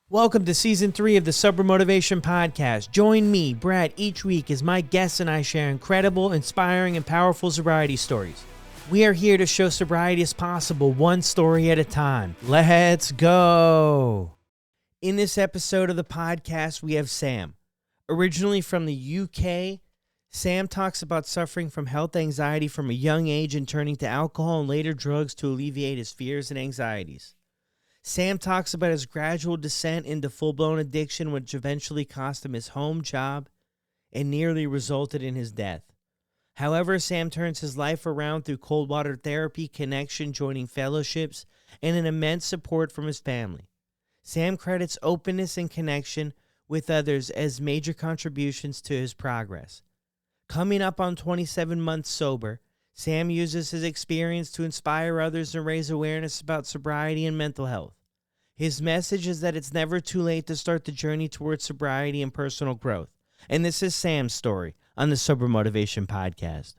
Welcome to Season 3 of the Sober Motivation Podcast. Join me, Brad, each week as my guests and I share incredible, inspiring, and powerful sobriety stories. We are here to show sobriety is possible, one story at a time. Let's go! In this episode of the podcast, we have Sam. Originally from the UK, Sam talks about suffering from health anxiety from a young age and turning to alcohol and later drugs to alleviate his fears and anxieties. Sam talks about his gradual descent into full-blown addiction, which eventually cost him his home, job, and nearly resulted in his death. However, Sam turns his life around through cold water therapy, connection, joining fellowships, and an immense support from his family. Sam credits openness and connection with others as major contributions to his progress. Coming up on 27 months sober, Sam uses his experience to inspire others and raise awareness about sobriety and mental health. His message is that it's never too late to start the journey towards sobriety and personal growth. And this is Sam's story on the Sober Motivation Podcast.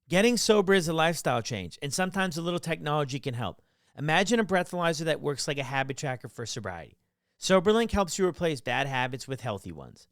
Getting sober is a lifestyle change, and sometimes a little technology can help. Imagine a breathalyzer that works like a habit tracker for sobriety. SoberLink helps you replace bad habits with healthy ones.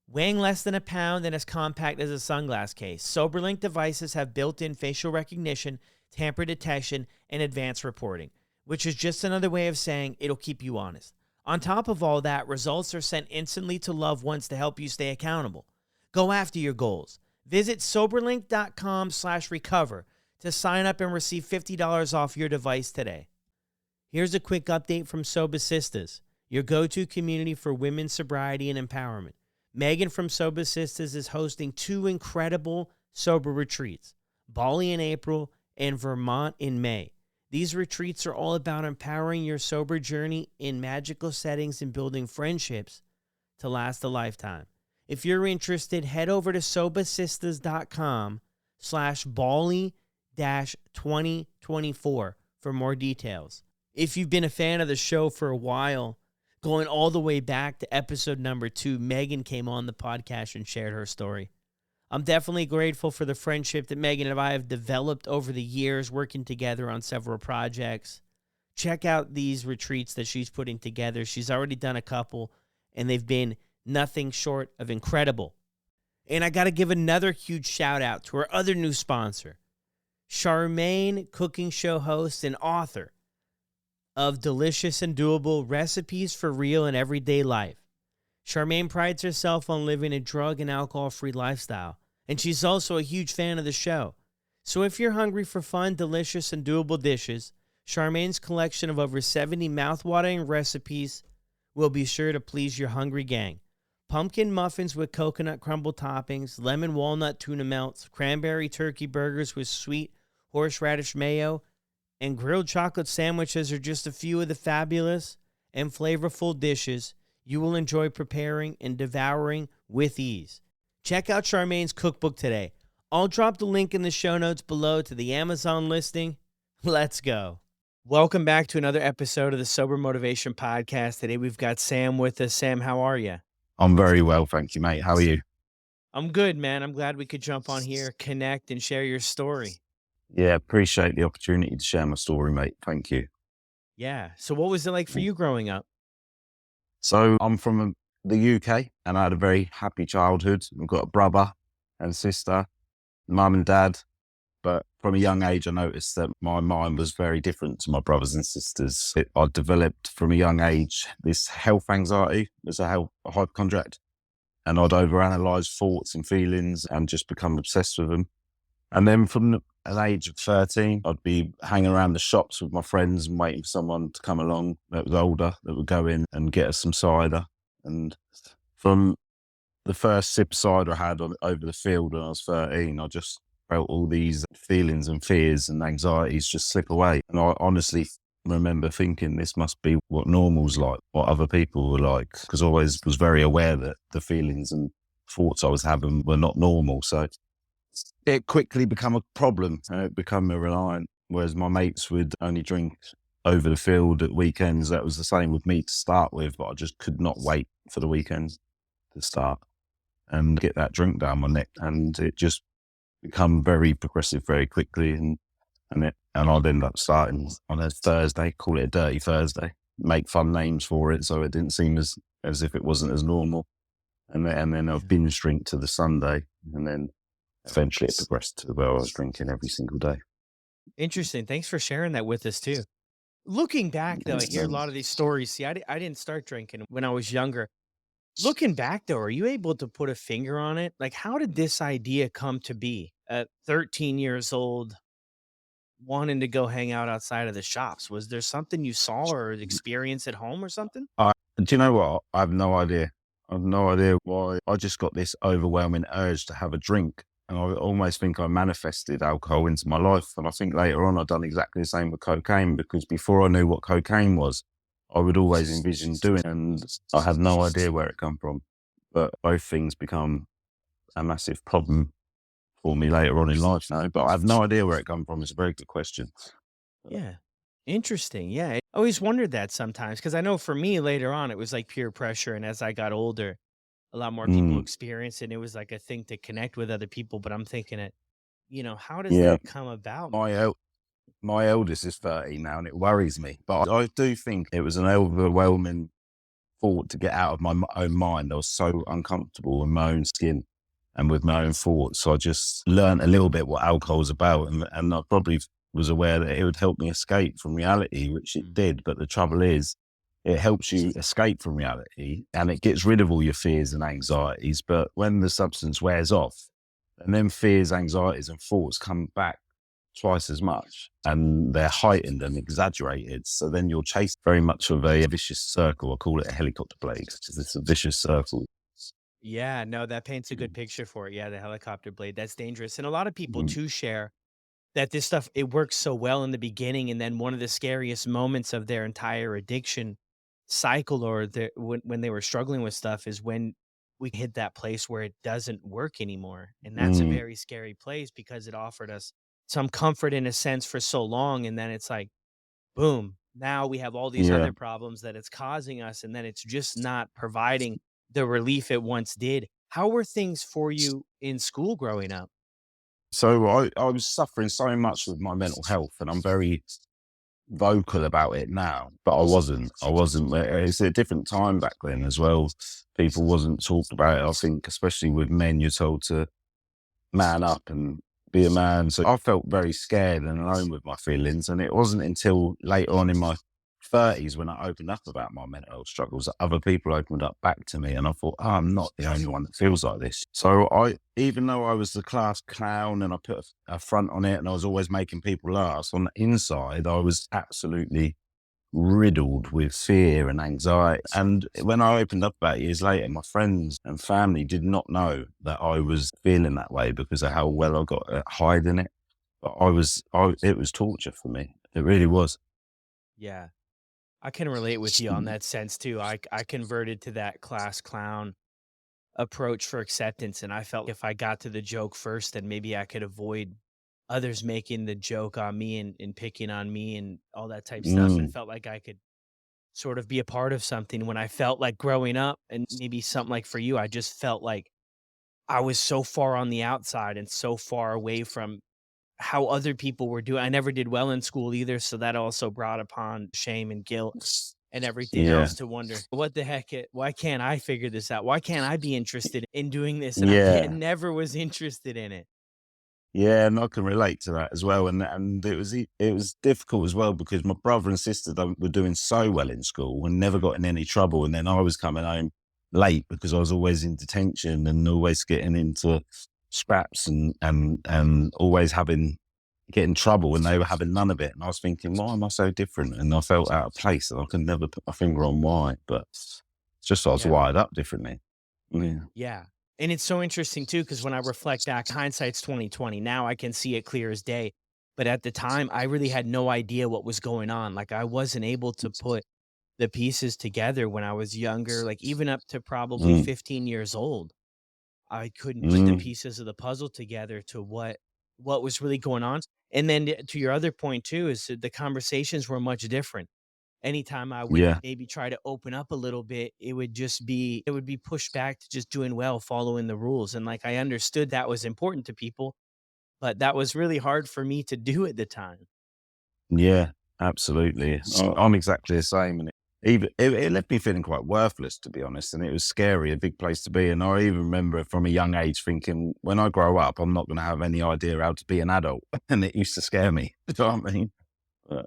Weighing less than a pound and as compact as a sunglass case, SoberLink devices have built-in facial recognition, tamper detection, and advanced reporting, which is just another way of saying it'll keep you honest. On top of all that, results are sent instantly to loved ones to help you stay accountable. Go after your goals. Visit soberlink.com/recover to sign up and receive $50 off your device today. Here's a quick update from Sober Sisters, your go-to community for women's sobriety and empowerment. Megan from Sober Sisters is hosting 2 incredible sober retreats, Bali in April and Vermont in May. These retreats are all about empowering your sober journey in magical settings and building friendships to last a lifetime. If you're interested, head over to sobersisters.com/Bali-2024 for more details. If you've been a fan of the show for a while, going all the way back to episode number 2, Megan came on the podcast and shared her story. I'm definitely grateful for the friendship that Megan and I have developed over the years working together on several projects. Check out these retreats that she's putting together. She's already done a couple, and they've been nothing short of incredible. And I got to give another huge shout out to our other new sponsor, Charmaine, cooking show host and author of Delicious and Doable Recipes for Real and Everyday Life. Charmaine prides herself on living a drug and alcohol-free lifestyle, and she's also a huge fan of the show. So if you're hungry for fun, delicious, and doable dishes, Charmaine's collection of over 70 mouth-watering recipes will be sure to please your hungry gang. Pumpkin muffins with coconut crumble toppings, lemon walnut tuna melts, cranberry turkey burgers with sweet horseradish mayo, and grilled chocolate sandwiches are just a few of the fabulous and flavorful dishes you will enjoy preparing and devouring with ease. Check out Charmaine's cookbook today. I'll drop the link in the show notes below to the Amazon listing. Let's go. Welcome back to another episode of the Sober Motivation Podcast. Today we've got Sam with us. Sam, how are you? I'm very well, thank you, mate. How are you? I'm good, man. I'm glad we could jump on here, connect, and share your story. Yeah, appreciate the opportunity to share my story, mate. Thank you. Yeah. So what was it like for you growing up? So I'm from the UK and I had a very happy childhood. I've got a brother and sister, mum and dad. But from a young age, I noticed that my mind was very different to my brothers and sisters. I developed from a young age this health anxiety as a hypochondriac, and I'd overanalyze thoughts and feelings and just become obsessed with them. And then from an age of 13, I'd be hanging around the shops with my friends and waiting for someone to come along that was older, that would go in and get us some cider. And from the first sip of cider I had over the field when I was 13, I just felt all these feelings and fears and anxieties just slip away. And I honestly remember thinking this must be what normal's like, what other people were like, because I always was very aware that the feelings and thoughts I was having were not normal. So it quickly became a problem and it became a reliant, whereas my mates would only drink over the field at weekends. That was the same with me to start with, but I just could not wait for the weekends to start and get that drink down my neck. And it just become very progressive very quickly. And I'd end up starting on a Thursday, call it a dirty Thursday. make fun names for it, so it didn't seem as if it wasn't as normal. And then I've Yeah. binge drink to the Sunday, and then eventually it progressed to where I was drinking every single day. Interesting. Thanks for sharing that with us too. Looking back though, I hear a So, lot of these stories. See, I didn't start drinking when I was younger. Looking back though, are you able to put a finger on it? Like, how did this idea come to be at 13 years old, wanting to go hang out outside of the shops? Was there something you saw or experienced at home or something? do you know what? I have no idea. I have no idea why. I just got this overwhelming urge to have a drink. And I almost think I manifested alcohol into my life. And I think later on, I've done exactly the same with cocaine, because before I knew what cocaine was, I would always envision doing it. And I had no idea where it come from. But both things become a massive problem for me later on in life now. But I have no idea where it come from. It's a very good question. Yeah. Interesting. Yeah. I always wondered that sometimes because I know for me later on, it was like peer pressure. And as I got older, a lot more people Mm, experience it. And it was like a thing to connect with other people. But I'm thinking it, how does yeah. that come about? My My eldest is 30 now, and it worries me. But I do think it was an overwhelming thought to get out of my own mind. I was so uncomfortable in my own skin and with my own thoughts. So I just learned a little bit what alcohol's about. And I probably was aware that it would help me escape from reality, which it Mm. did. But the trouble is, it helps you escape from reality and it gets rid of all your fears and anxieties. But when the substance wears off, and then fears, anxieties, and thoughts come back twice as much, and they're heightened and exaggerated. So then you're chased very much of a vicious circle. I call it a helicopter blade because it's a vicious circle. Yeah, no, that paints a good picture for it. Yeah, the helicopter blade, that's dangerous. And a lot of people Mm, too share that this stuff, it works so well in the beginning, and then one of the scariest moments of their entire addiction cycle or when they were struggling with stuff is when we hit that place where it doesn't work anymore. And that's a mm, very scary place because it offered us some comfort in a sense for so long, and then it's like, boom, now we have all these yeah. other problems that it's causing us, and then it's just not providing the relief it once did. How were things for you in school growing up? So I was suffering so much with my mental health, and I'm very vocal about it now, but I wasn't. I wasn't. It's a different time back then as well. People wasn't talked about it. I think, especially with men, you're told to man up and be a man. So I felt very scared and alone with my feelings. And it wasn't until later on in my 30s when I opened up about my mental health struggles that other people opened up back to me. And I thought, oh, I'm not the only one that feels like this. So even though I was the class clown and I put a front on it and I was always making people laugh, on the inside, I was absolutely riddled with fear and anxiety. And when I opened up about it years later, my friends and family did not know that I was feeling that way because of how well I got at hiding it. But it was torture for me. It really was. Yeah. I can relate with you on that sense too. I converted to that class clown approach for acceptance, and I felt if I got to the joke first, then maybe I could avoid others making the joke on me and picking on me and all that type stuff, and Mm, felt like I could sort of be a part of something when I felt like growing up, and maybe something like for you, I just felt like I was so far on the outside and so far away from how other people were doing. I never did well in school either, so that also brought upon shame and guilt and everything yeah. else to wonder, what the heck, why can't I figure this out? Why can't I be interested in doing this? And I Yeah. never was interested in it. Yeah, and I can relate to that as well. And it was difficult as well because my brother and sister were doing so well in school and never got in any trouble. And then I was coming home late because I was always in detention and always getting into scraps and always getting trouble, and they were having none of it. And I was thinking, why am I so different? And I felt out of place and I could never put my finger on why. But it's just I was Yeah. wired up differently. Yeah. Yeah. And it's so interesting too, because when I reflect back, hindsight's 2020. Now I can see it clear as day. But at the time, I really had no idea what was going on. Like I wasn't able to put the pieces together when I was younger, like even up to probably Mm, 15 years old. I couldn't put the mm, pieces of the puzzle together to what was really going on. And then to your other point too, is that the conversations were much different. Anytime I would yeah. maybe try to open up a little bit, it would be pushed back to just doing well, following the rules. And like I understood that was important to people, but that was really hard for me to do at the time. Yeah, absolutely. I'm exactly the same. even it left me feeling quite worthless, to be honest, and it was scary, a big place to be. And I even remember from a young age thinking, when I grow up, I'm not going to have any idea how to be an adult, and it used to scare me. You know what I mean? But,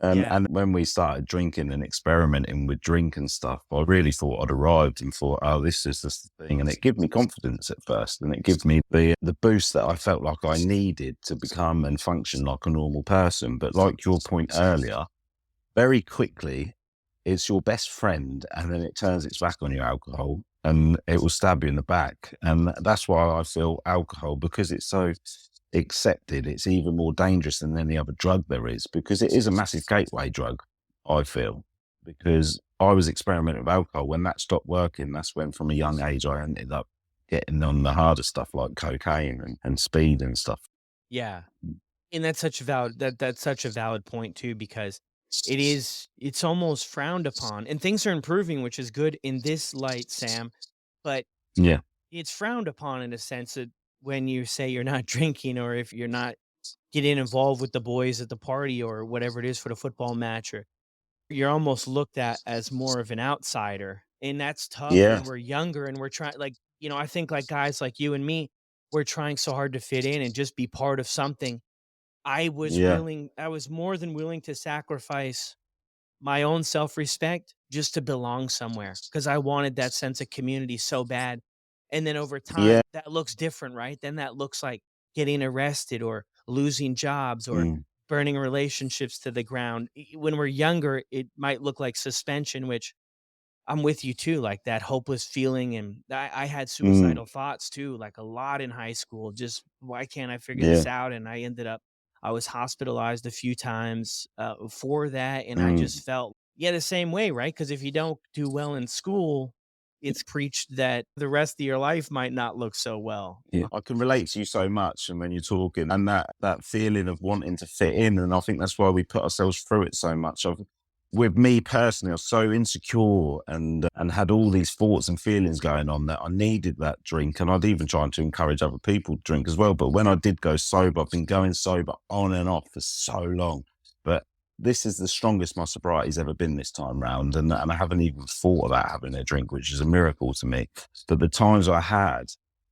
Yeah. and when we started drinking and experimenting with drink and stuff, I really thought I'd arrived and thought, oh, this is the thing. And it gave me confidence at first. And it gave me the boost that I felt like I needed to become and function like a normal person. But like your point earlier, very quickly, it's your best friend, and then it turns its back on your alcohol and it will stab you in the back. And that's why I feel alcohol, because it's so accepted, it's even more dangerous than any other drug there is, because it is a massive gateway drug, I feel. Because I was experimenting with alcohol. When that stopped working, that's when from a young age I ended up getting on the harder stuff like cocaine and speed and stuff. Yeah. And that's such a that's such a valid point too, because it's almost frowned upon, and things are improving, which is good in this light, Sam. But Yeah. it's frowned upon in a sense that when you say you're not drinking, or if you're not getting involved with the boys at the party or whatever it is for the football match, or you're almost looked at as more of an outsider. And that's tough Yeah. when we're younger and we're trying, like, I think like guys like you and me, we're trying so hard to fit in and just be part of something. Yeah. I was more than willing to sacrifice my own self-respect just to belong somewhere, because I wanted that sense of community so bad. And then over Yeah. time, that looks different, right? Then that looks like getting arrested or losing jobs or Mm. burning relationships to the ground. When we're younger, it might look like suspension, which I'm with you too, like that hopeless feeling. And I had Mm. suicidal thoughts too, like a lot in high school. Just why can't I figure this Yeah. out? And I was hospitalized a few times for that. And I Mm. just felt, yeah, the same way, right? Because if you don't do well in school, it's preached that the rest of your life might not look so well. Yeah. I can relate to you so much, and when you're talking, and that feeling of wanting to fit in, and I think that's why we put ourselves through it so much. With me personally, I was so insecure and had all these thoughts and feelings going on that I needed that drink, and I'd even trying to encourage other people to drink as well. But when I did go sober, I've been going sober on and off for so long, but this is the strongest my sobriety's ever been this time round, and I haven't even thought about having a drink, which is a miracle to me. But the times I had,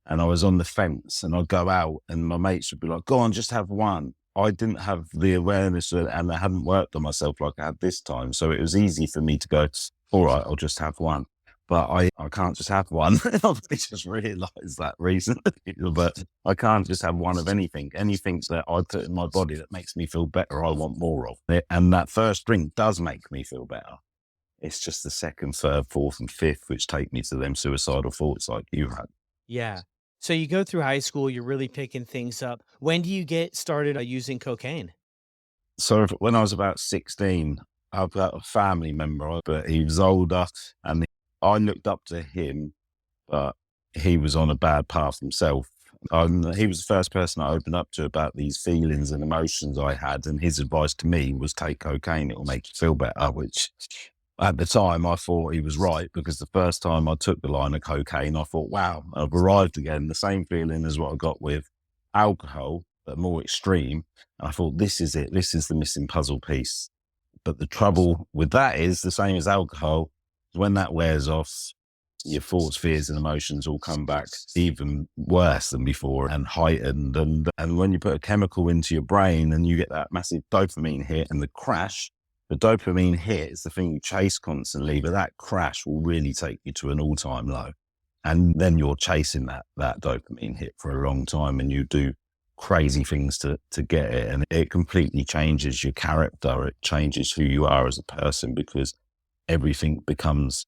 and I was on the fence, and I'd go out and my mates would be like, go on, just have one. I didn't have the awareness and I hadn't worked on myself like I had this time. So it was easy for me to go, all right, I'll just have one. But I can't just have one. I've only just realised that recently. But I can't just have one of anything. Anything that I put in my body that makes me feel better, I want more of it. And that first drink does make me feel better. It's just the second, third, fourth, and fifth, which take me to them suicidal thoughts like you had. Yeah. So you go through high school, you're really picking things up. When do you get started using cocaine? So when I was about 16, I've got a family member, but he was older, and I looked up to him, but he was on a bad path himself. He was the first person I opened up to about these feelings and emotions I had, and his advice to me was take cocaine, it will make you feel better, which at the time I thought he was right, because the first time I took the line of cocaine, I thought, wow, I've arrived again, the same feeling as what I got with alcohol, but more extreme. And I thought, this is it, this is the missing puzzle piece. But the trouble with that is the same as alcohol. When that wears off, your thoughts, fears, and emotions all come back even worse than before and heightened. And when you put a chemical into your brain and you get that massive dopamine hit and the crash, the dopamine hit is the thing you chase constantly, but that crash will really take you to an all-time low. And then you're chasing that dopamine hit for a long time, and you do crazy things to get it, and it completely changes your character. It changes who you are as a person, because everything becomes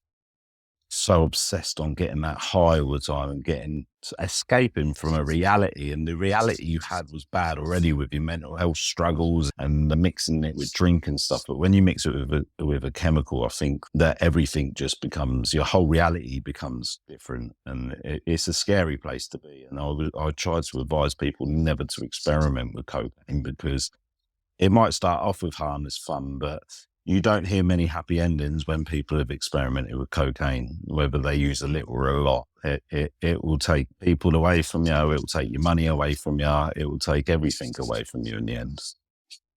so obsessed on getting that high all the time and escaping from a reality. And the reality you had was bad already with your mental health struggles and the mixing it with drink and stuff. But when you mix it with a chemical, I think that everything just becomes, your whole reality becomes different. And it's a scary place to be. And I try to advise people never to experiment with cocaine, because it might start off with harmless fun, but you don't hear many happy endings when people have experimented with cocaine, whether they use a little or a lot. It will take people away from you. It will take your money away from you. It will take everything away from you in the end.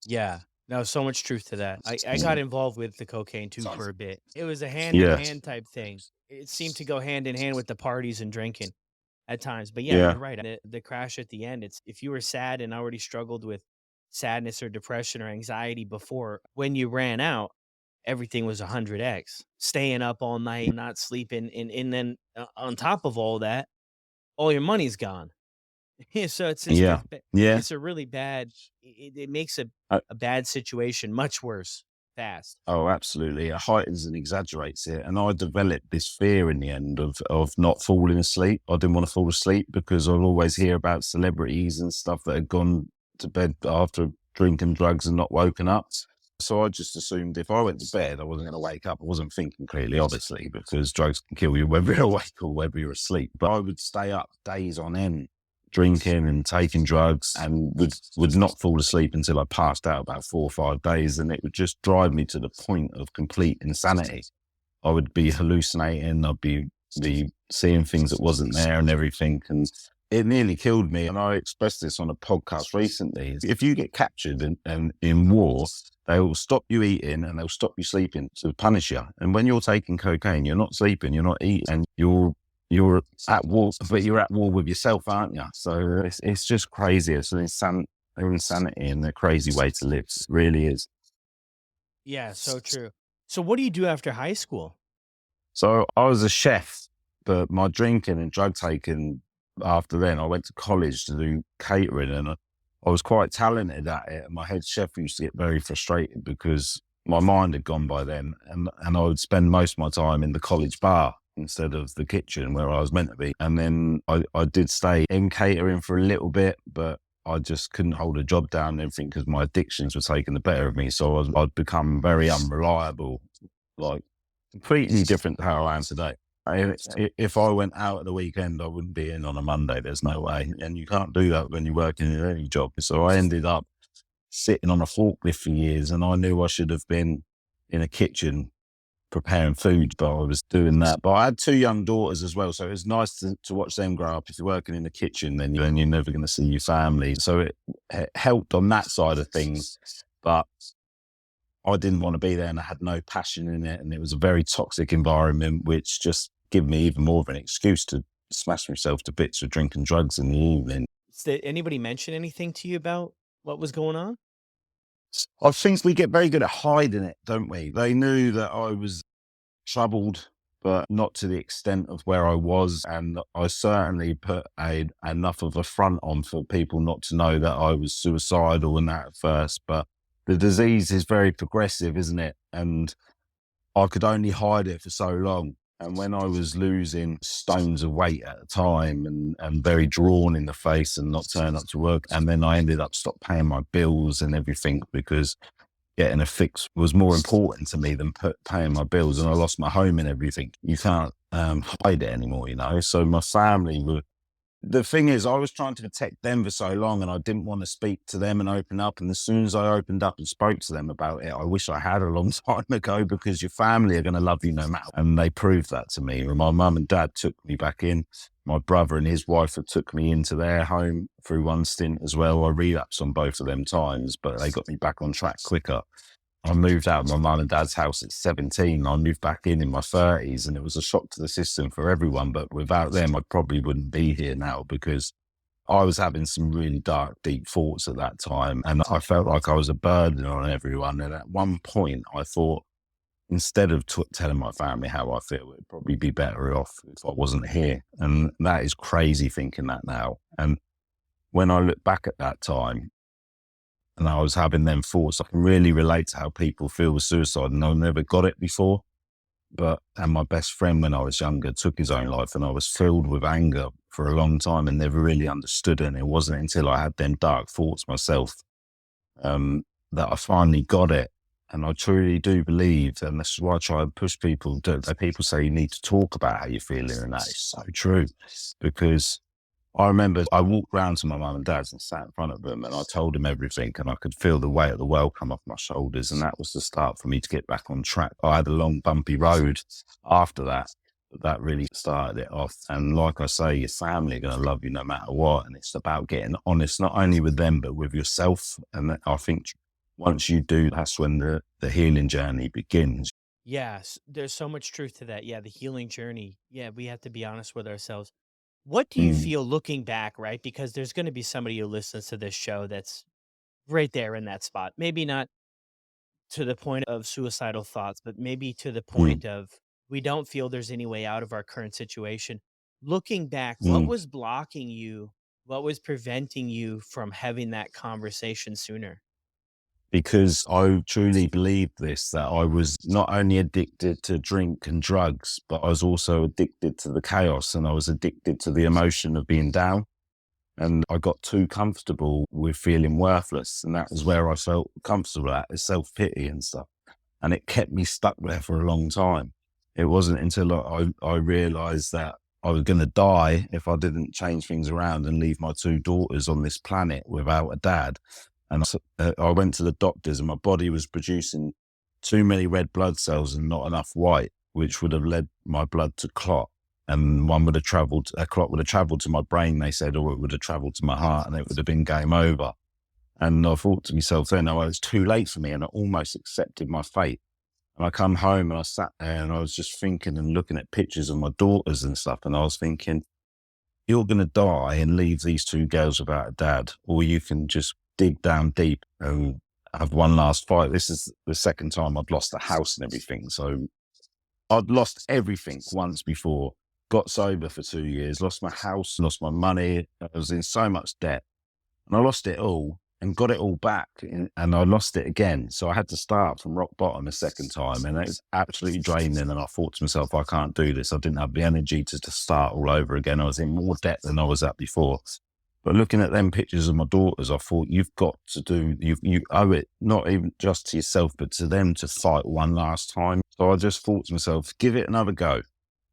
Yeah. No, so much truth to that. I got involved with the cocaine too for a bit. It was a hand in Yeah, hand type thing. It seemed to go hand in hand with the parties and drinking at times. But yeah, yeah, you're right. The crash at the end, it's if you were sad and already struggled with sadness or depression or anxiety before, when you ran out, everything was 100x. Staying up all night, not sleeping, and then on top of all that, all your money's gone. Yeah, so yeah, yeah. it's a really bad. It makes Uh, a bad situation much worse fast. oh, absolutely. It heightens and exaggerates it. And I developed this fear in the end of not falling asleep. I didn't want to fall asleep because I'd always hear about celebrities and stuff that had gone to bed after drinking drugs and not woken up. So I just assumed if I went to bed, I wasn't going to wake up. I wasn't thinking clearly, obviously, because drugs can kill you whether you're awake or whether you're asleep. But I would stay up days on end, drinking and taking drugs, and would not fall asleep until I passed out about 4 or 5 days. And it would just drive me to the point of complete insanity. I would be hallucinating. I'd be seeing things that wasn't there and everything. And it nearly killed me. And I expressed this on a podcast recently. If you get captured in war, they will stop you eating and they'll stop you sleeping to punish you. And when you're taking cocaine, you're not sleeping, you're not eating, and you're at war, but you're at war with yourself, aren't you? So it's just crazy. It's an insanity and a crazy way to live. It really is. Yeah, so true. So what do you do after high school? So I was a chef, but my drinking and drug taking after then, I went to college to do catering, and I was quite talented at it. And my head chef used to get very frustrated because my mind had gone by then, and I would spend most of my time in the college bar instead of the kitchen where I was meant to be. And then I did stay in catering for a little bit, but I just couldn't hold a job down and everything because my addictions were taking the better of me. So I'd become very unreliable, like completely different to how I am today. If I went out at the weekend, I wouldn't be in on a Monday. There's no way. And you can't do that when you're working in any job. So I ended up sitting on a forklift for years, and I knew I should have been in a kitchen preparing food, but I was doing that. But I had 2 young daughters as well, so it was nice to watch them grow up. If you're working in the kitchen, then you're never going to see your family. So it helped on that side of things. But I didn't want to be there, and I had no passion in it, and it was a very toxic environment, which just gave me even more of an excuse to smash myself to bits with drinking drugs in the evening. Did anybody mention anything to you about what was going on? I think we get very good at hiding it, don't we? They knew that I was troubled, but not to the extent of where I was. And I certainly put enough of a front on for people not to know that I was suicidal and that at first. But the disease is very progressive, isn't it? And I could only hide it for so long. And when I was losing stones of weight at the time and very drawn in the face and not turning up to work, and then I ended up stopped paying my bills and everything because getting a fix was more important to me than paying my bills, and I lost my home and everything. You can't hide it anymore, So my family were. The thing is, I was trying to protect them for so long, and I didn't want to speak to them and open up. And as soon as I opened up and spoke to them about it, I wish I had a long time ago, because your family are going to love you no matter. And they proved that to me. My mum and dad took me back in. My brother and his wife took me into their home through one stint as well. I relapsed on both of them times, but they got me back on track quicker. I moved out of my mum and dad's house at 17. I moved back in my 30s, and it was a shock to the system for everyone. But without them, I probably wouldn't be here now, because I was having some really dark, deep thoughts at that time. And I felt like I was a burden on everyone. And at one point, I thought, instead of telling my family how I feel, it'd probably be better off if I wasn't here. And that is crazy thinking that now. And when I look back at that time, and I was having them thoughts, I can really relate to how people feel with suicide, and I never got it before. And my best friend when I was younger took his own life, and I was filled with anger for a long time and never really understood it. And it wasn't until I had them dark thoughts myself that I finally got it. And I truly do believe, and this is why I try and push people, that people say you need to talk about how you're feeling, and that is so true. Because I remember I walked round to my mum and dad's and sat in front of them, and I told them everything, and I could feel the weight of the world come off my shoulders, and that was the start for me to get back on track. I had a long bumpy road after that, but that really started it off. And like I say, your family are going to love you no matter what, and it's about getting honest, not only with them, but with yourself. And I think once you do, that's when the healing journey begins. Yes, there's so much truth to that. Yeah, the healing journey. Yeah, we have to be honest with ourselves. What do you Mm, feel looking back, right? Because there's going to be somebody who listens to this show that's right there in that spot. Maybe not to the point of suicidal thoughts, but maybe to the mm, point of we don't feel there's any way out of our current situation. Looking back, what mm. was blocking you? What was preventing you from having that conversation sooner? Because I truly believed this, that I was not only addicted to drink and drugs, but I was also addicted to the chaos, and I was addicted to the emotion of being down. And I got too comfortable with feeling worthless. And that was where I felt comfortable at, is self-pity and stuff. And it kept me stuck there for a long time. It wasn't until I realized that I was going to die if I didn't change things around and leave my two daughters on this planet without a dad. And I went to the doctors, and my body was producing too many red blood cells and not enough white, which would have led my blood to clot. And a clot would have traveled to my brain, they said, or it would have traveled to my heart, and it would have been game over. And I thought to myself then, oh, it's too late for me. And I almost accepted my fate. And I come home and I sat there and I was just thinking and looking at pictures of my daughters and stuff. And I was thinking, you're going to die and leave these two girls without a dad, or you can just dig down deep and have one last fight. This is the second time I'd lost the house and everything. So I'd lost everything once before, got sober for 2 years, lost my house, lost my money. I was in so much debt, and I lost it all and got it all back, and I lost it again. So I had to start from rock bottom a second time, and it was absolutely draining. And I thought to myself, I can't do this. I didn't have the energy to start all over again. I was in more debt than I was at before. But looking at them pictures of my daughters, I thought, you've got to you owe it, not even just to yourself, but to them, to fight one last time. So I just thought to myself, give it another go.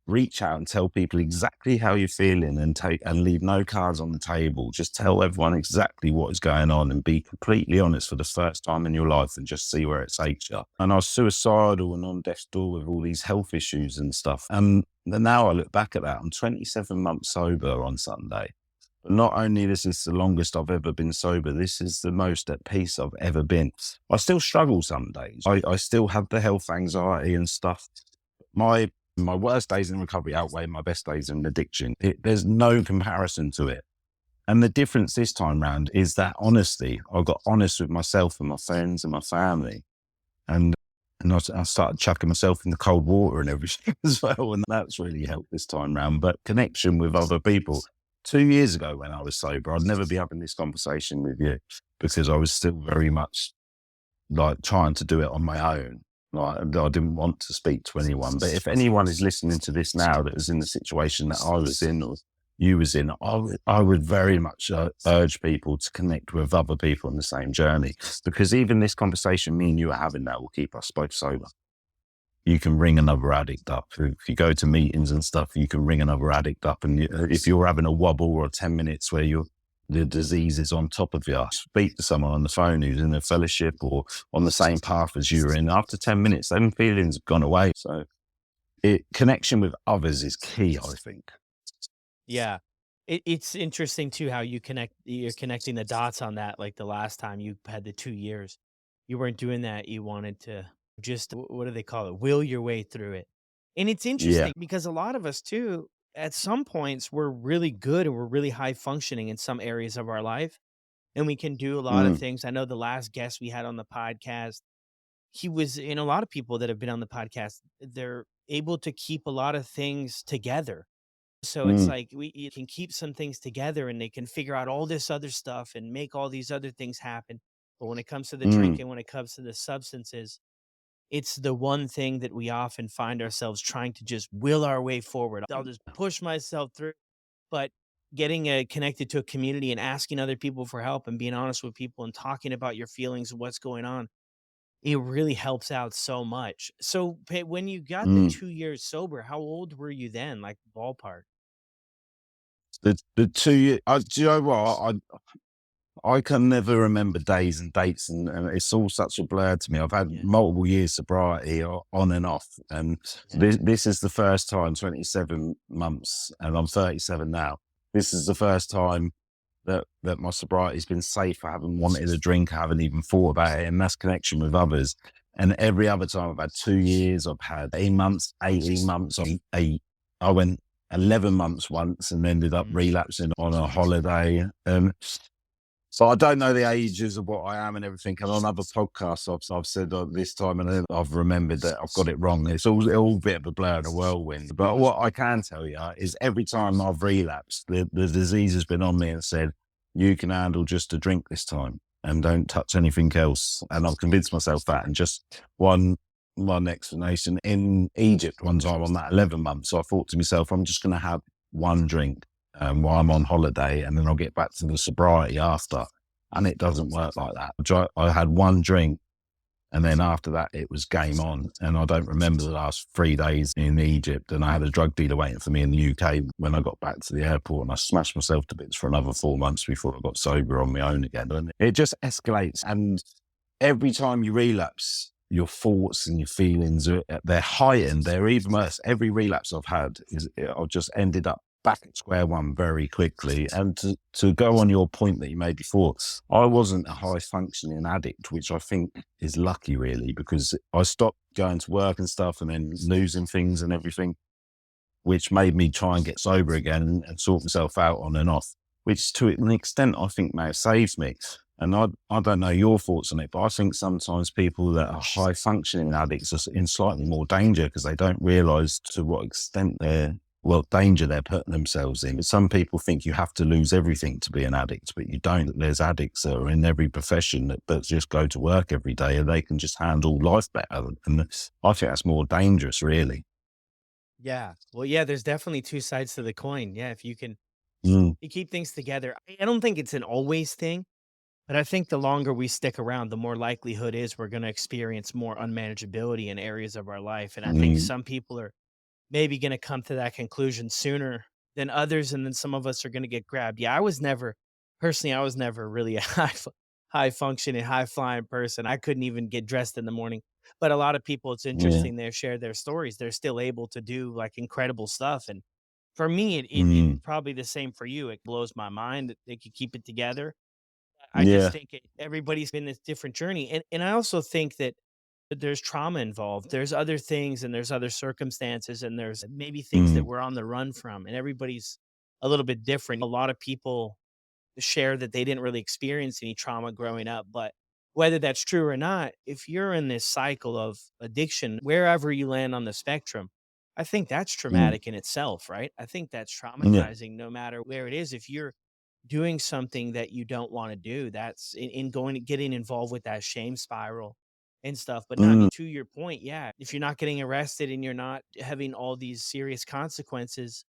Reach out and tell people exactly how you're feeling, and leave no cards on the table. Just tell everyone exactly what is going on and be completely honest for the first time in your life, and just see where it takes you. And I was suicidal and on death's door with all these health issues and stuff. And then now I look back at that, I'm 27 months sober on Sunday. But not only this is the longest I've ever been sober, this is the most at peace I've ever been. I still struggle some days. I still have the health anxiety and stuff. My worst days in recovery outweigh my best days in addiction. There's no comparison to it. And the difference this time round is that honesty. I got honest with myself and my friends and my family. And I started chucking myself in the cold water and everything as well. And that's really helped this time round. But connection with other people. 2 years ago when I was sober, I'd never be having this conversation with you, because I was still very much like trying to do it on my own. Like, I didn't want to speak to anyone. But if anyone is listening to this now that was in the situation that I was in, or you was in, I would very much urge people to connect with other people on the same journey, because even this conversation me and you are having now will keep us both sober. You can ring another addict up. If you go to meetings and stuff, you can ring another addict up. And if you're having a wobble or 10 minutes where the disease is on top of you, speak to someone on the phone who's in a fellowship or on the same path as you are in. After 10 minutes, them feelings have gone away. So connection with others is key, I think. Yeah. It's interesting too how you're connecting the dots on that. Like the last time you had the 2 years, you weren't doing that. You wanted to just, what do they call it? Will your way through it. And it's Yeah. interesting because a lot of us too, at some points, we're really good and we're really high functioning in some areas of our life. And we can do a lot of Mm, things. I know the last guest we had on the podcast, he was in a lot of people that have been on the podcast, they're able to keep a lot of things together. So it's mm, like you can keep some things together and they can figure out all this other stuff and make all these other things happen. But when it comes to the mm, drinking, when it comes to the substances, it's the one thing that we often find ourselves trying to just will our way forward. I'll just push myself through. But getting connected to a community and asking other people for help and being honest with people and talking about your feelings and what's going on, it really helps out so much. So when you got the mm. 2 years sober, how old were you then? Like ballpark? The 2 years, do you know what? I can never remember days and dates, and it's all such a blur to me. I've had Yeah. multiple years sobriety on and off, and Yeah. this is the first time, 27 months, and I'm 37 now. This is the first time that my sobriety's been safe. I haven't wanted a drink. I haven't even thought about it. And that's connection with others. And every other time I've had 2 years, I've had 18 months, 18 months. I went 11 months once and ended up relapsing on a holiday. So I don't know the ages of what I am and everything. And on other podcasts, I've said this time, and then I've remembered that I've got it wrong. It's all a bit of a blur and a whirlwind. But what I can tell you is every time I've relapsed, the disease has been on me and said, you can handle just a drink this time and don't touch anything else. And I've convinced myself that. And just one explanation, in Egypt one time on that 11 months, so I thought to myself, I'm just going to have one drink while I'm on holiday, and then I'll get back to the sobriety after. And it doesn't work like that. I had one drink, and then after that, it was game on. And I don't remember the last 3 days in Egypt. And I had a drug dealer waiting for me in the UK when I got back to the airport, and I smashed myself to bits for another 4 months before I got sober on my own again. And it just escalates. And every time you relapse, your thoughts and your feelings, they're heightened. They're even worse. Every relapse I've had I've just ended up back at square one very quickly. And to go on your point that you made before, I wasn't a high functioning addict, which I think is lucky really, because I stopped going to work and stuff and then losing things and everything, which made me try and get sober again and sort myself out on and off, which to an extent I think may have saved me. And I don't know your thoughts on it, but I think sometimes people that are high functioning addicts are in slightly more danger because they don't realise to what extent danger they're putting themselves in. Some people think you have to lose everything to be an addict, but you don't. There's addicts that are in every profession that just go to work every day and they can just handle life better. And I think that's more dangerous, really. Yeah. Well, yeah, there's definitely two sides to the coin. Yeah. If you can Mm, you keep things together, I don't think it's an always thing, but I think the longer we stick around, the more likelihood is we're going to experience more unmanageability in areas of our life. And I think mm, some people are maybe gonna come to that conclusion sooner than others, and then some of us are gonna get grabbed. Yeah, I was never really a high functioning, high flying person. I couldn't even get dressed in the morning. But a lot of people, it's yeah. interesting, they share their stories. They're still able to do, like, incredible stuff, and for me, it Mm, probably the same for you. It blows my mind that they could keep it together. I just yeah. think everybody's been this different journey, and I also think that there's trauma involved. There's other things and there's other circumstances and there's maybe things that Mm, we're on the run from, and everybody's a little bit different. A lot of people share that they didn't really experience any trauma growing up, but whether that's true or not, if you're in this cycle of addiction, wherever you land on the spectrum, I think that's mm, traumatic in itself, right? I think that's yeah. traumatizing no matter where it is. If you're doing something that you don't want to do, that's in going to getting involved with that shame spiral and stuff. But no, I Mm, mean, to your point, yeah, if you're not getting arrested and you're not having all these serious consequences,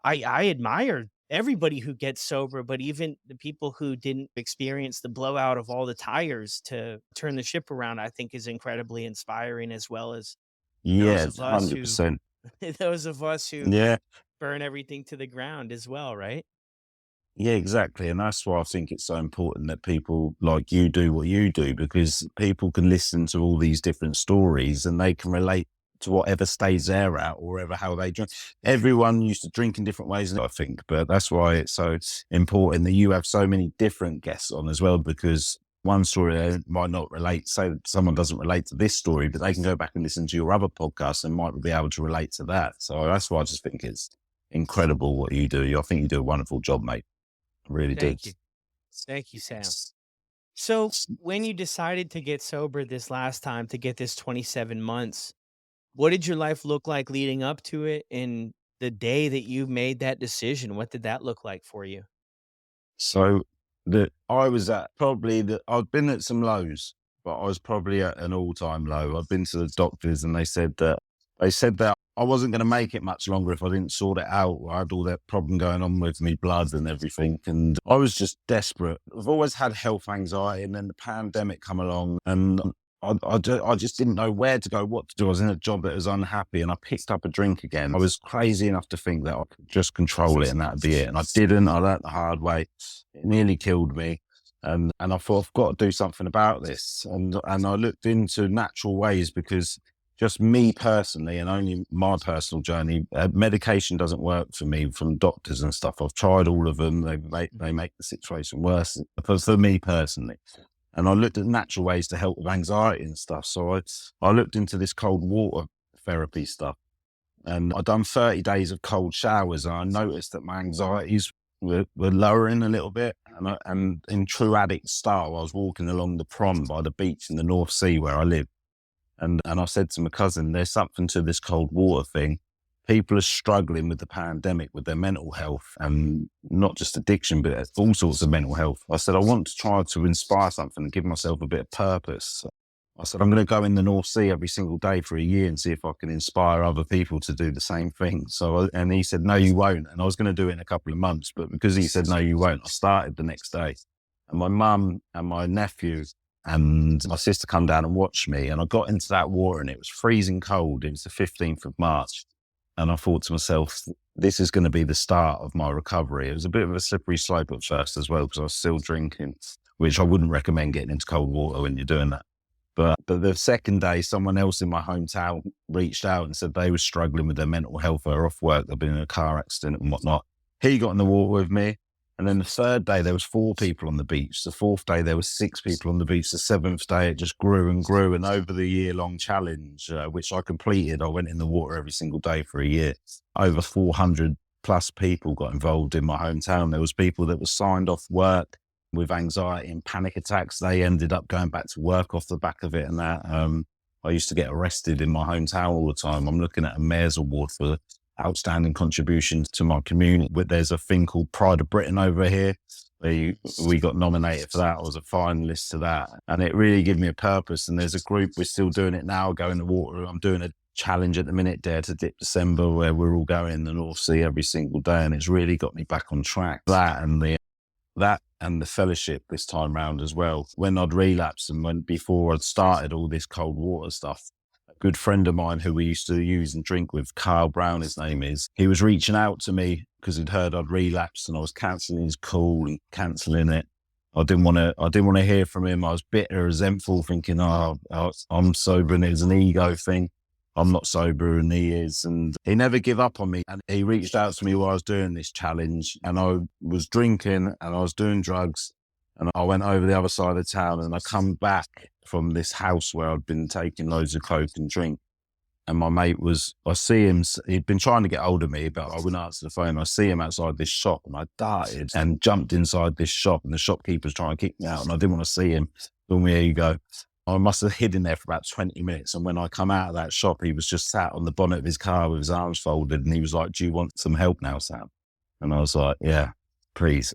I admire everybody who gets sober, but even the people who didn't experience the blowout of all the tires to turn the ship around, I think is incredibly inspiring, as well as those yeah, of us who 100%. those of us who Yeah. burn everything to the ground as well, right? Yeah, exactly. And that's why I think it's so important that people like you do what you do, because people can listen to all these different stories and they can relate to whatever stage they're at or whatever, how they drink. Everyone used to drink in different ways, I think, but that's why it's so important that you have so many different guests on as well, because one story might not relate. Say that someone doesn't relate to this story, but they can go back and listen to your other podcast and might be able to relate to that. So that's why I just think it's incredible what you do. I think you do a wonderful job, mate. Really do. Thank you. Thank you, Sam. So, when you decided to get sober this last time, to get this 27 months, what did your life look like leading up to it? And the day that you made that decision, what did that look like for you? So I was at I've been at some lows, but I was probably at an all-time low. I've been to the doctors and they said that I wasn't going to make it much longer if I didn't sort it out. I had all that problem going on with me blood and everything, and I was just desperate. I've always had health anxiety, and then the pandemic come along, and I just didn't know where to go, what to do. I was in a job that was unhappy, and I picked up a drink again. I was crazy enough to think that I could just control it and that'd be it. And I didn't. I learned the hard way. It nearly killed me. And I thought, I've got to do something about this. And I looked into natural ways, because just me personally, and only my personal journey, medication doesn't work for me from doctors and stuff. I've tried all of them. They make the situation worse for me personally. And I looked at natural ways to help with anxiety and stuff. So I looked into this cold water therapy stuff, and I'd done 30 days of cold showers, and I noticed that my anxieties were lowering a little bit. And in true addict style, I was walking along the prom by the beach in the North Sea where I live. And I said to my cousin, there's something to this cold water thing. People are struggling with the pandemic, with their mental health, and not just addiction, but all sorts of mental health. I said, I want to try to inspire something and give myself a bit of purpose. I said, I'm going to go in the North Sea every single day for a year and see if I can inspire other people to do the same thing. And he said, no, you won't. And I was going to do it in a couple of months, but because he said, no, you won't, I started the next day. And my mum and my nephew and my sister come down and watch me. And I got into that water and it was freezing cold. It was the 15th of March. And I thought to myself, this is going to be the start of my recovery. It was a bit of a slippery slope at first as well, because I was still drinking, which I wouldn't recommend getting into cold water when you're doing that. But the second day, someone else in my hometown reached out and said they were struggling with their mental health. They were off work, they'd been in a car accident and whatnot. He got in the water with me. And then the third day, there was 4 people on the beach. The fourth day, there was 6 people on the beach. The 7th day, it just grew and grew. And over the year-long challenge, which I completed, I went in the water every single day for a year. Over 400 plus people got involved in my hometown. There was people that were signed off work with anxiety and panic attacks. They ended up going back to work off the back of it and that. I used to get arrested in my hometown all the time. I'm looking at a mayor's award for outstanding contributions to my community. But there's a thing called Pride of Britain over here. We got nominated for that. I was a finalist to that. And it really gave me a purpose. And there's a group, we're still doing it now, going to water. I'm doing a challenge at the minute, Dare to Dip December, where we're all going in the North Sea every single day. And it's really got me back on track. That and the fellowship this time round as well. When I'd relapsed and before I'd started all this cold water stuff, a good friend of mine who we used to use and drink with, Kyle Brown, his name is, he was reaching out to me because he'd heard I'd relapsed and I was cancelling his call and cancelling it. I didn't want to hear from him. I was bitter, resentful, thinking, I'm sober and it was an ego thing. I'm not sober and he is. And he never gave up on me. And he reached out to me while I was doing this challenge, and I was drinking and I was doing drugs, and I went over the other side of town and I come back from this house where I'd been taking loads of coke and drink. And my mate I see him, he'd been trying to get hold of me, but I wouldn't answer the phone. I see him outside this shop and I darted and jumped inside this shop, and the shopkeeper's trying to kick me out and I didn't want to see him. Told me, here you go. I must have hid in there for about 20 minutes. And when I come out of that shop, he was just sat on the bonnet of his car with his arms folded. And he was like, do you want some help now, Sam? And I was like, yeah, please.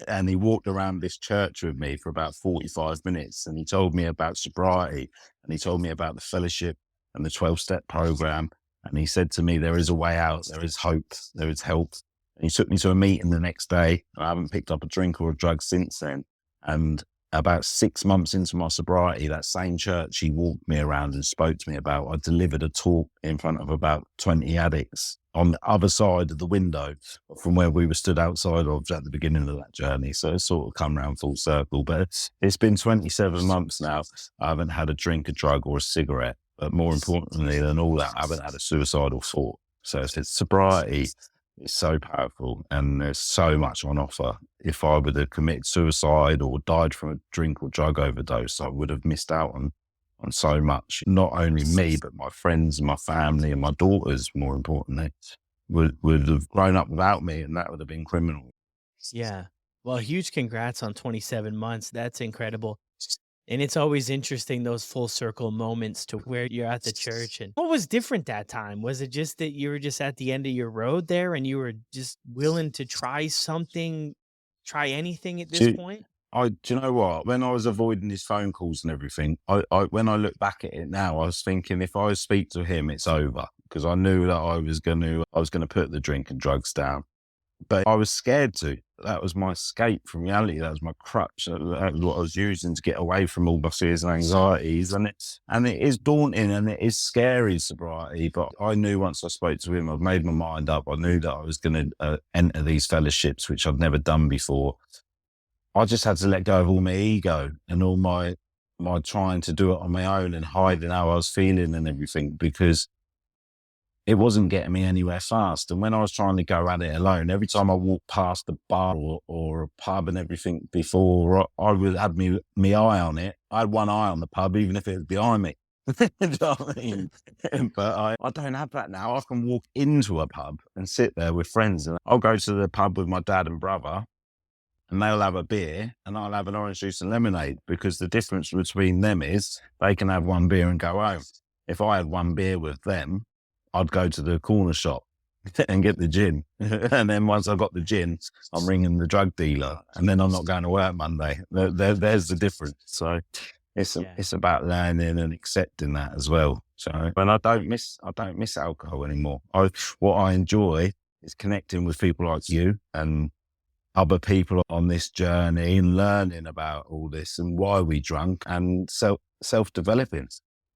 And he walked around this church with me for about 45 minutes. And he told me about sobriety. And he told me about the fellowship and the 12-step program. And he said to me, there is a way out. There is hope. There is help. And he took me to a meeting the next day. I haven't picked up a drink or a drug since then. And about 6 months into my sobriety, that same church he walked me around and spoke to me about, I delivered a talk in front of about 20 addicts on the other side of the window from where we were stood outside of at the beginning of that journey. So it's sort of come round full circle. But it's been 27 months now. I haven't had a drink, a drug or a cigarette. But more importantly than all that, I haven't had a suicidal thought. So it's sobriety. It's so powerful and there's so much on offer. If I would have committed suicide or died from a drink or drug overdose, I would have missed out on so much. Not only me, but my friends and my family and my daughters, more importantly, would have grown up without me, and that would have been criminal. Yeah. Well, huge congrats on 27 months. That's incredible. And it's always interesting, those full circle moments to where you're at the church. And what was different that time? Was it just that you were just at the end of your road there and you were just willing to try anything at this point? Do you know what? When I was avoiding his phone calls and everything, when I look back at it now, I was thinking if I speak to him, it's over, because I knew that I was going to put the drink and drugs down. But I was scared to. That was my escape from reality. That was my crutch. That was what I was using to get away from all my fears and anxieties. And it is daunting and it is scary, sobriety. But I knew once I spoke to him, I'd made my mind up. I knew that I was going to enter these fellowships, which I'd never done before. I just had to let go of all my ego and all my my trying to do it on my own and hiding how I was feeling and everything, because it wasn't getting me anywhere fast. And when I was trying to go at it alone, every time I walked past a bar or a pub and everything before, I would have me eye on it. I had one eye on the pub, even if it was behind me. Do you know what I mean? But I don't have that now. I can walk into a pub and sit there with friends, and I'll go to the pub with my dad and brother, and they'll have a beer and I'll have an orange juice and lemonade, because the difference between them is they can have one beer and go home. If I had one beer with them, I'd go to the corner shop and get the gin. And then once I got the gin, I'm ringing the drug dealer, and then I'm not going to work Monday. There's the difference. So it's about learning and accepting that as well. So, and I don't miss alcohol anymore. What I enjoy is connecting with people like you and other people on this journey and learning about all this and why we drunk, and self-developing.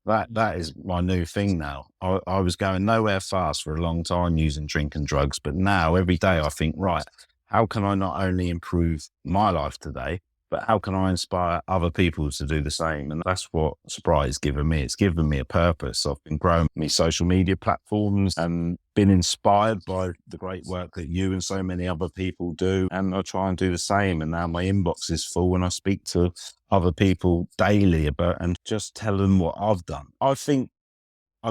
That is my new thing now. I was going nowhere fast for a long time using drink and drugs, but now every day I think, right, how can I not only improve my life today, but how can I inspire other people to do the same? And that's what sobriety's given me. It's given me a purpose. I've been growing my social media platforms and been inspired by the great work that you and so many other people do. And I try and do the same. And now my inbox is full and I speak to other people daily about and just tell them what I've done. I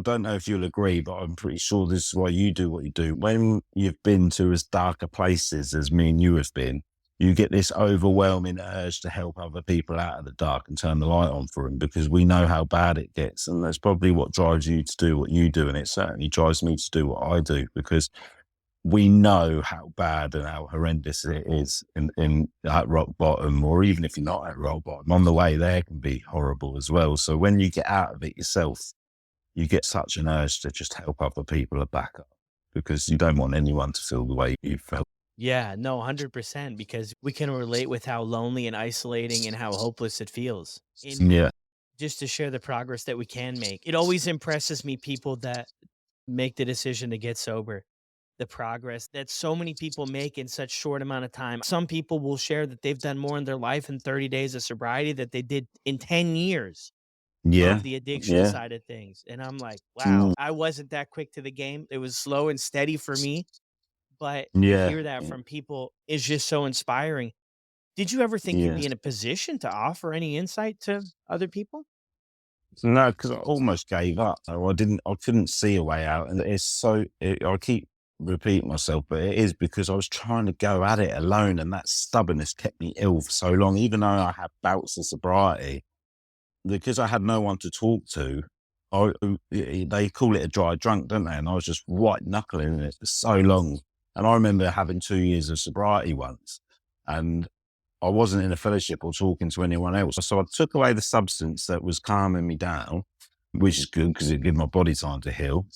don't know if you'll agree, but I'm pretty sure this is why you do what you do. When you've been to as darker places as me and you have been, you get this overwhelming urge to help other people out of the dark and turn the light on for them, because we know how bad it gets. And that's probably what drives you to do what you do. And it certainly drives me to do what I do, because we know how bad and how horrendous it is in at rock bottom, or even if you're not at rock bottom, on the way there can be horrible as well. So when you get out of it yourself, you get such an urge to just help other people back up, because you don't want anyone to feel the way you felt. Yeah, no, 100%, because we can relate with how lonely and isolating and how hopeless it feels. And Yeah. just to share the progress that we can make. It always impresses me, people that make the decision to get sober. The progress that so many people make in such short amount of time. Some people will share that they've done more in their life in 30 days of sobriety that they did in 10 years Yeah. of the addiction side of things. And I'm like, wow, I wasn't that quick to the game. It was slow and steady for me. But to Yeah. hear that from people is just so inspiring. Did you ever think you'd Yeah. be in a position to offer any insight to other people? No, because I almost gave up. I couldn't see a way out. And I keep repeating myself, but it is because I was trying to go at it alone, and that stubbornness kept me ill for so long. Even though I had bouts of sobriety, because I had no one to talk to, they call it a dry drunk, don't they? And I was just white knuckling it for so long. And I remember having 2 years of sobriety once, and I wasn't in a fellowship or talking to anyone else. So I took away the substance that was calming me down, which is good because it gave my body time to heal.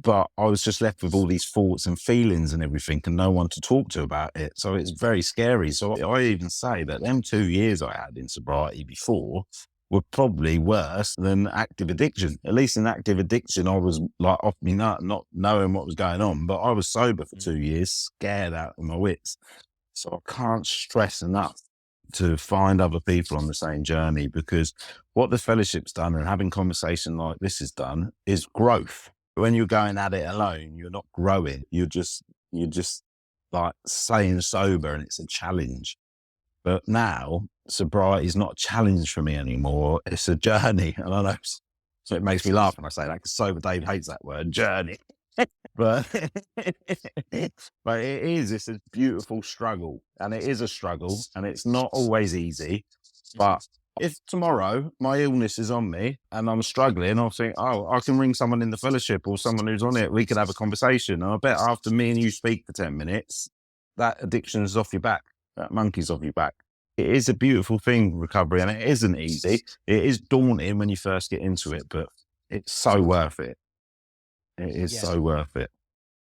But I was just left with all these thoughts and feelings and everything, and no one to talk to about it. So it's very scary. So I even say that them 2 years I had in sobriety before were probably worse than active addiction. At least in active addiction, I was like off me nut, not knowing what was going on. But I was sober for 2 years, scared out of my wits. So I can't stress enough to find other people on the same journey, because what the fellowship's done and having conversation like this has done is growth. When you're going at it alone, you're not growing. You're just like staying sober, and it's a challenge. But now sobriety is not a challenge for me anymore. It's a journey. And I know, so it makes me laugh when I say that, because sober Dave hates that word, journey. But but it's a beautiful struggle, and it is a struggle, and it's not always easy. But if tomorrow my illness is on me and I'm struggling, I'll think, oh, I can ring someone in the fellowship or someone who's on it. We could have a conversation. And I bet after me and you speak for 10 minutes, that addiction is off your back. That monkey's off your back. It is a beautiful thing, recovery, and it isn't easy. It is daunting when you first get into it, but it's so worth it. It is so worth it.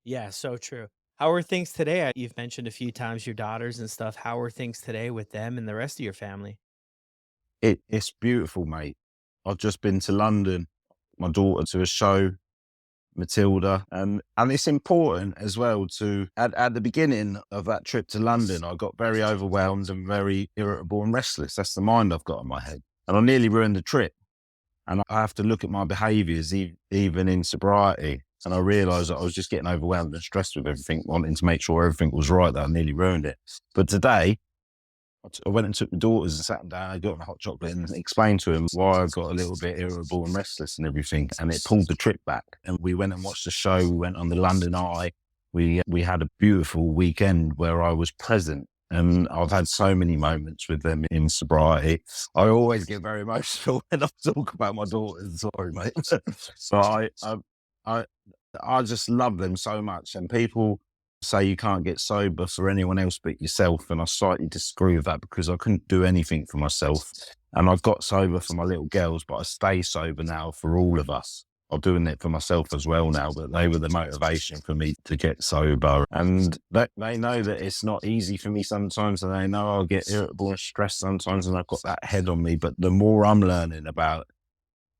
Yeah, so true. How are things today? You've mentioned a few times your daughters and stuff. How are things today with them and the rest of your family? It's beautiful, mate. I've just been to London, my daughter to a show, Matilda, and it's important as well to, at the beginning of that trip to London, I got very overwhelmed and very irritable and restless. That's the mind I've got in my head. and I nearly ruined the trip. And I have to look at my behaviours, even in sobriety. And I realised that I was just getting overwhelmed and stressed with everything, wanting to make sure everything was right, that I nearly ruined it. But today, I went and took the daughters and sat them down. I got them a hot chocolate and explained to them why I got a little bit irritable and restless and everything. And it pulled the trip back. And we went and watched the show. We went on the London Eye. We had a beautiful weekend where I was present. And I've had so many moments with them in sobriety. I always get very emotional when I talk about my daughters. Sorry, mate. But I just love them so much. And people say you can't get sober for anyone else but yourself. And I slightly disagree with that, because I couldn't do anything for myself. And I've got sober for my little girls, but I stay sober now for all of us. I'm doing it for myself as well now, but they were the motivation for me to get sober. And they know that it's not easy for me sometimes, and they know I'll get irritable and stressed sometimes, and I've got that head on me. But the more I'm learning about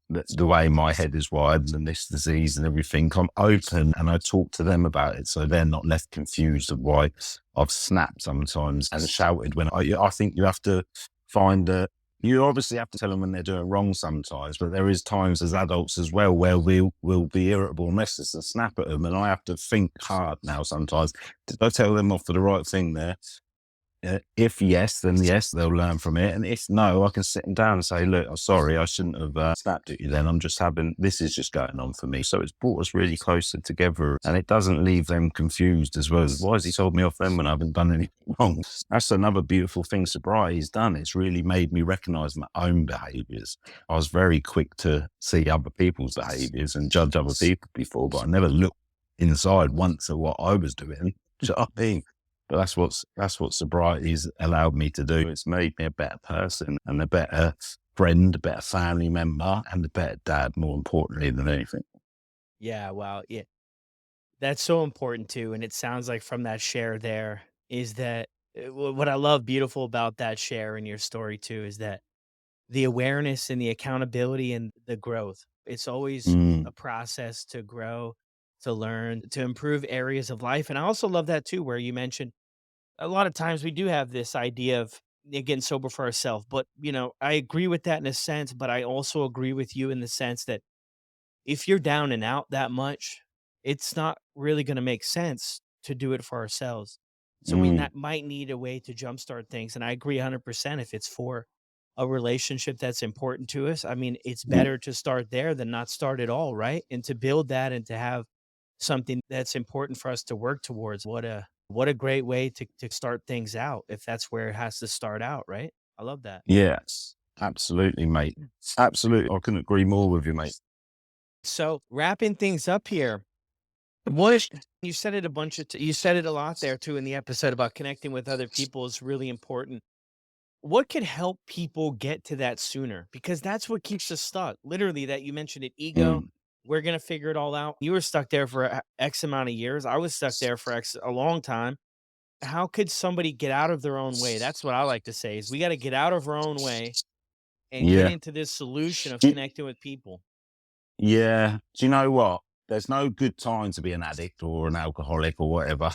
the way my head is wired and this disease and everything, I'm open and I talk to them about it, so they're not left confused of why I've snapped sometimes and shouted when I think you have to find you obviously have to tell them when they're doing wrong sometimes, but there is times as adults as well where we'll be irritable and restless and snap at them, and I have to think hard now sometimes. Did I tell them off for the right thing there? If yes, then yes, they'll learn from it. And if no, I can sit them down and say, look, I'm sorry, I shouldn't have snapped at you then. This is just going on for me. So it's brought us really closer together, and it doesn't leave them confused as well. Why has he told me off then when I haven't done anything wrong? That's another beautiful thing sobriety's done. It's really made me recognise my own behaviours. I was very quick to see other people's behaviours and judge other people before, but I never looked inside once at what I was doing. Do you know what I mean? But that's what sobriety's allowed me to do. It's made me a better person and a better friend, a better family member, and a better dad, more importantly than anything. Yeah, wow. Yeah. That's so important too. And it sounds like from that share there is that what I love beautiful about that share in your story too is that the awareness and the accountability and the growth. It's always Mm, a process to grow, to learn, to improve areas of life. And I also love that too, where you mentioned a lot of times we do have this idea of getting sober for ourselves. But, I agree with that in a sense, but I also agree with you in the sense that if you're down and out that much, it's not really going to make sense to do it for ourselves. So mm, might need a way to jumpstart things. And I agree 100% if it's for a relationship that's important to us. I mean, it's mm. better to start there than not start at all, right? And to build that and to have something that's important for us to work towards. What a great way to start things out if that's where it has to start out, right? I love that. Yes, absolutely, mate. Absolutely. I couldn't agree more with you, mate. So wrapping things up here, what you said it a bunch of you said it a lot there too in the episode about connecting with other people is really important. What could help people get to that sooner? Because that's what keeps us stuck. Literally, that you mentioned it, ego. Mm, We're gonna figure it all out. You were stuck there for X amount of years. I was stuck there for a long time. How could somebody get out of their own way? That's what I like to say is we got to get out of our own way and get yeah. into this solution of Do, connecting with people. yeah. Do you know what? There's no good time to be an addict or an alcoholic or whatever.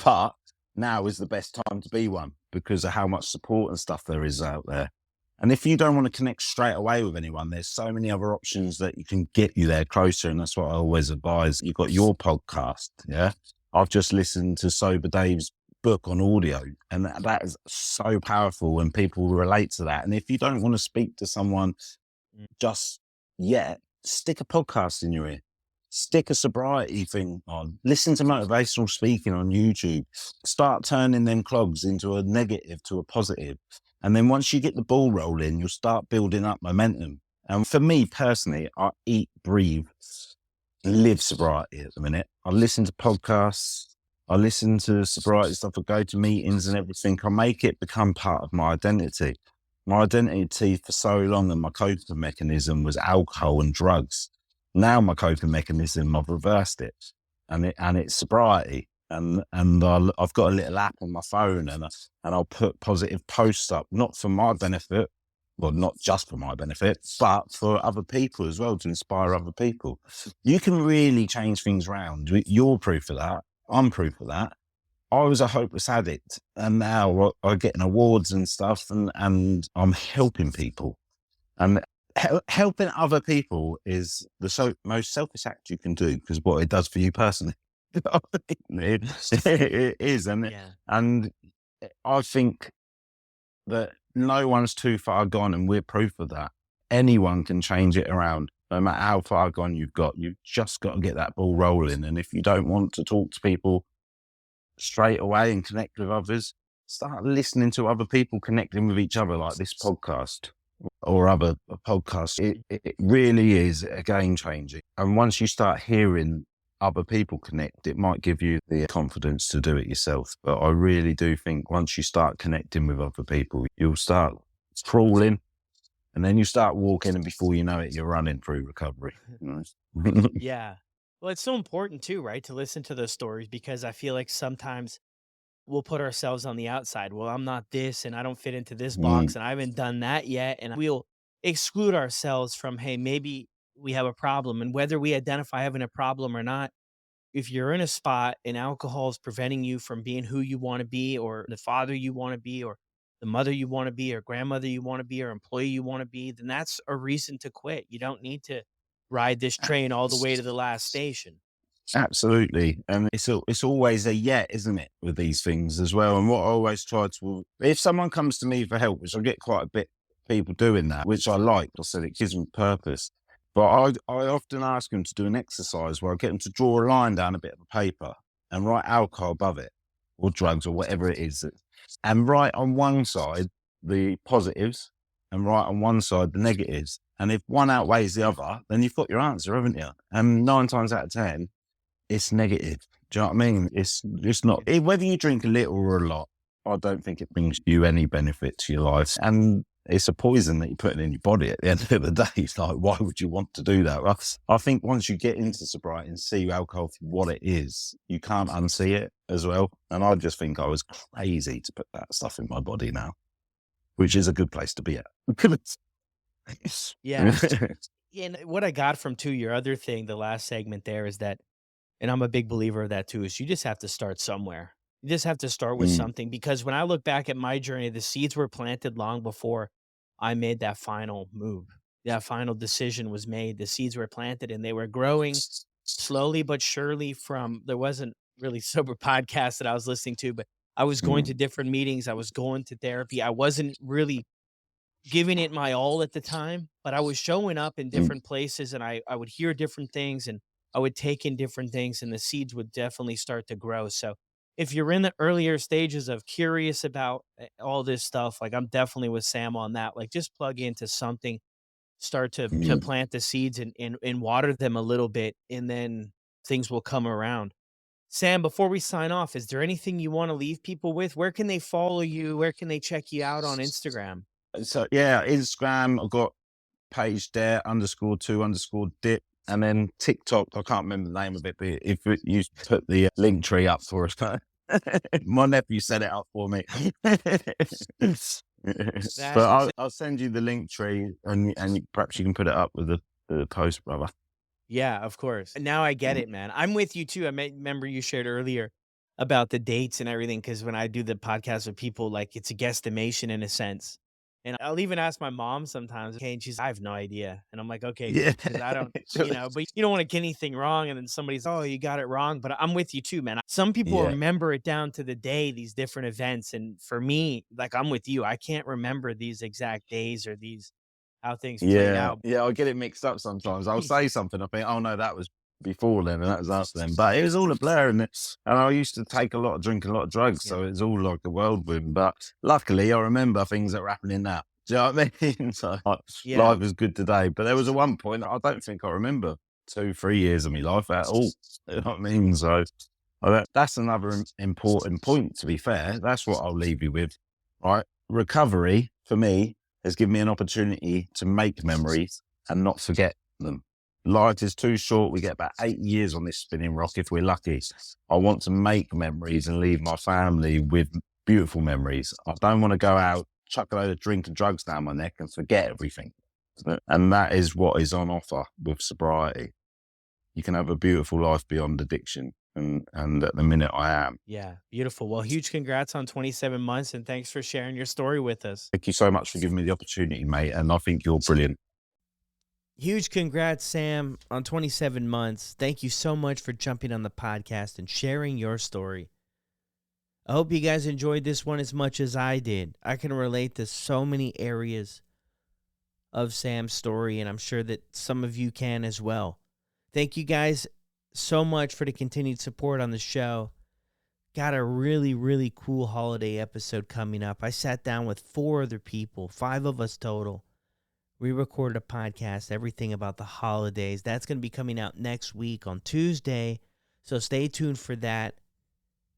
But now is the best time to be one because of how much support and stuff there is out there. And if you don't want to connect straight away with anyone, there's so many other options that you can get you there closer. And that's what I always advise. You've got your podcast. Yeah. I've just listened to Sober Dave's book on audio, and that is so powerful when people relate to that. And if you don't want to speak to someone Mm. just yet, stick a podcast in your ear. Stick a sobriety thing on. Listen to motivational speaking on YouTube. Start turning them clogs into a negative to a positive. And then once you get the ball rolling, you'll start building up momentum. And for me personally, I eat, breathe, live sobriety at the minute. I listen to podcasts. I listen to sobriety stuff. I go to meetings and everything. I make it become part of my identity. My identity for so long and my coping mechanism was alcohol and drugs. Now my coping mechanism, I've reversed it, and it's sobriety. And I've got a little app on my phone, and I'll put positive posts up, not for my benefit, well, not just for my benefit, but for other people as well, to inspire other people. You can really change things around. You're proof of that. I'm proof of that. I was a hopeless addict, and now I'm getting awards and stuff, and I'm helping people. And helping other people is the most selfish act you can do, because what it does for you personally. It is. Yeah. And I think that no one's too far gone, and we're proof of that. Anyone can change it around. No matter how far gone you've just got to get that ball rolling. And if you don't want to talk to people straight away and connect with others, start listening to other people connecting with each other, like this podcast or other podcasts. It really is a game changer. And once you start hearing other people connect, it might give you the confidence to do it yourself. But I really do think once you start connecting with other people, you'll start crawling, and then you start walking, and before you know it, you're running through recovery. Yeah. Well, it's so important too, right? To listen to those stories, because I feel like sometimes we'll put ourselves on the outside. Well, I'm not this and I don't fit into this Mm, box and I haven't done that yet. And we'll exclude ourselves from, hey, maybe we have a problem. And whether we identify having a problem or not, if you're in a spot and alcohol is preventing you from being who you want to be, or the father you want to be, or the mother you want to be, or grandmother you want to be, or employee you want to be, then that's a reason to quit. You don't need to ride this train all the way to the last station. absolutely. And it's always a yet, isn't it, with these things as well? And what I always try to, if someone comes to me for help, which I get quite a bit of people doing that, which I like, I said it gives them purpose. But I often ask them to do an exercise where I get them to draw a line down a bit of a paper and write alcohol above it, or drugs, or whatever it is, and write on one side the positives and write on one side the negatives. And if one outweighs the other, then you've got your answer, haven't you? And 9 times out of 10, it's negative. Do you know what I mean? It's just not, whether you drink a little or a lot, I don't think it brings you any benefit to your life. And it's a poison that you're putting in your body at the end of the day. It's like, why would you want to do that? Well, I think once you get into sobriety and see alcohol for what it is, you can't unsee it as well. And I just think I was crazy to put that stuff in my body now, which is a good place to be at. Yeah. Yeah, and what I got from too, your other thing, the last segment there is that, and I'm a big believer of that too, is you just have to start somewhere. You just have to start with Mm, something, because when I look back at my journey, the seeds were planted long before I made that final move. That final decision was made. The seeds were planted and they were growing slowly but surely. From, there wasn't really sober podcasts that I was listening to, but I was going mm, to different meetings. I was going to therapy. I wasn't really giving it my all at the time, but I was showing up in mm, different places, and I would hear different things, and I would take in different things, and the seeds would definitely start to grow. So if you're in the earlier stages of curious about all this stuff, like I'm definitely with Sam on that. Like just plug into something, start to mm. plant the seeds and water them a little bit, and then things will come around. Sam, before we sign off, is there anything you want to leave people with? Where can they follow you? Where can they check you out on Instagram? So yeah, Instagram, I've got page there, _2_dip. And then TikTok, I can't remember the name of it, but if you put the link tree up for us, my nephew set it up for me. But That I'll send you the link tree, and perhaps you can put it up with the post, brother. Yeah, of course. Now I get it, man. I'm with you too. Remember you shared earlier about the dates and everything, because when I do the podcast with people, like it's a guesstimation in a sense. And I'll even ask my mom sometimes, okay, and she's, I have no idea. And I'm like, okay, Yeah. good, because I don't, but you don't want to get anything wrong. And then somebody's, oh, you got it wrong. But I'm with you too, man. Some people Yeah. remember it down to the day, these different events. And for me, like I'm with you, I can't remember these exact days or these, how things played Yeah, out. yeah, I get it mixed up sometimes. I'll say something, I think, oh no, that was before then, and that was after then. But it was all a blur, and I used to take a lot of drink, a lot of drugs, Yeah. so it's all like a whirlwind. But luckily, I remember things that were happening now. Do you know what I mean? So Yeah. life is good today. But there was a one point I don't think I remember 2, 3 years of my life at all. You know what I mean? So that's another important point. To be fair, that's what I'll leave you with. Right, recovery for me has given me an opportunity to make memories and not forget them. Life is too short. We get about 8 years on this spinning rock if we're lucky. I want to make memories and leave my family with beautiful memories. I don't want to go out, chuck a load of drink and drugs down my neck and forget everything. And that is what is on offer with sobriety. You can have a beautiful life beyond addiction. And at the minute I am. Yeah, beautiful. Well, huge congrats on 27 months, and thanks for sharing your story with us. Thank you so much for giving me the opportunity, mate. And I think you're brilliant. Huge congrats, Sam, on 27 months. Thank you so much for jumping on the podcast and sharing your story. I hope you guys enjoyed this one as much as I did. I can relate to so many areas of Sam's story, and I'm sure that some of you can as well. Thank you guys so much for the continued support on the show. Got a really, really cool holiday episode coming up. I sat down with 4 other people, 5 of us total. We recorded a podcast, everything about the holidays. That's going to be coming out next week on Tuesday, so stay tuned for that.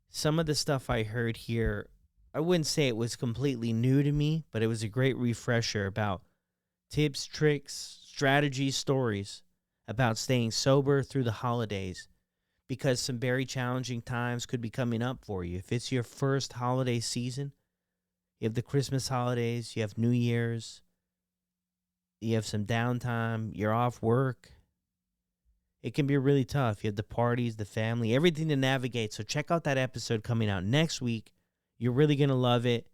Some of the stuff I heard here, I wouldn't say it was completely new to me, but it was a great refresher about tips, tricks, strategies, stories about staying sober through the holidays, because some very challenging times could be coming up for you. If it's your first holiday season, you have the Christmas holidays, you have New Year's, you have some downtime, you're off work. It can be really tough. You have the parties, the family, everything to navigate. So check out that episode coming out next week. You're really going to love it.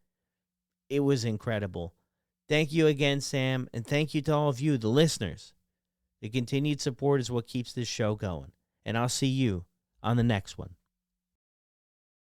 It was incredible. Thank you again, Sam, and thank you to all of you, the listeners. The continued support is what keeps this show going, and I'll see you on the next one.